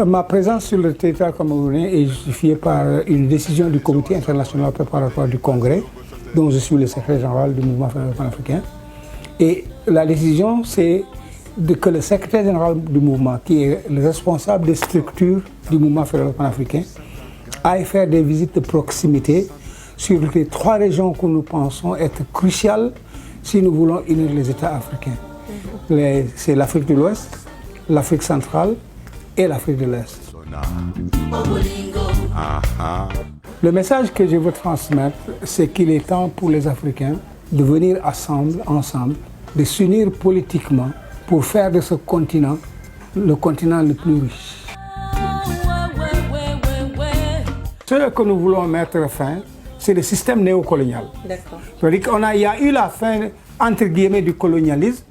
Ma présence sur le territoire camerounais est justifiée par une décision du Comité international préparatoire du Congrès, dont je suis le secrétaire général du mouvement fédéral panafricain. Et la décision, c'est que le secrétaire général du mouvement, qui est le responsable des structures du mouvement fédéral panafricain, aille faire des visites de proximité sur les 3 régions que nous pensons être cruciales si nous voulons unir les États africains. C'est l'Afrique de l'Ouest, l'Afrique centrale et l'Afrique de l'Est. Le message que je veux transmettre, c'est qu'il est temps pour les Africains de venir ensemble, de s'unir politiquement pour faire de ce continent le continent le plus riche. Ce que nous voulons mettre fin, c'est le système néocolonial. D'accord. Il y a eu la fin, entre guillemets, du colonialisme,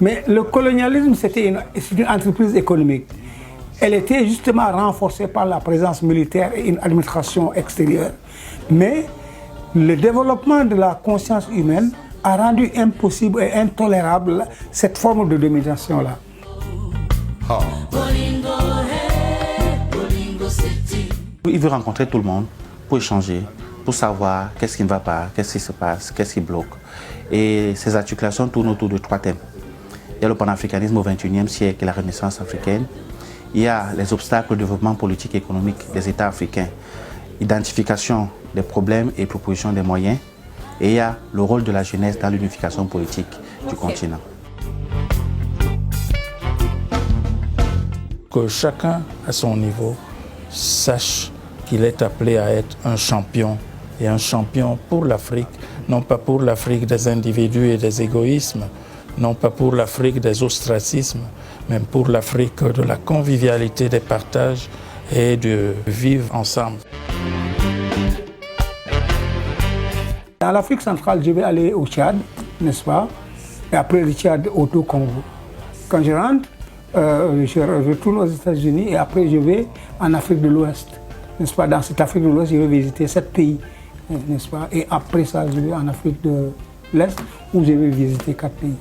mais le colonialisme, c'est une entreprise économique. Elle était justement renforcée par la présence militaire et une administration extérieure. Mais le développement de la conscience humaine a rendu impossible et intolérable cette forme de domination-là. Il veut rencontrer tout le monde pour échanger, pour savoir qu'est-ce qui ne va pas, qu'est-ce qui se passe, qu'est-ce qui bloque. Et ces articulations tournent autour de 3 thèmes. Il y a le panafricanisme au XXIe siècle et la Renaissance africaine. Il y a les obstacles au développement politique et économique des États africains, identification des problèmes et proposition des moyens. Et il y a le rôle de la jeunesse dans l'unification politique du continent. Que chacun à son niveau sache qu'il est appelé à être un champion, et un champion pour l'Afrique, non pas pour l'Afrique des individus et des égoïsmes, non pas pour l'Afrique des ostracismes, mais pour l'Afrique de la convivialité, des partages et de vivre ensemble. Dans l'Afrique centrale, je vais aller au Tchad, n'est-ce pas? Et après le Tchad, au Congo. Quand je rentre, je retourne aux États-Unis et après je vais en Afrique de l'Ouest. N'est-ce pas? Dans cette Afrique de l'Ouest, je vais visiter 7 pays, n'est-ce pas? Et après ça, je vais en Afrique de l'Est où je vais visiter 4 pays.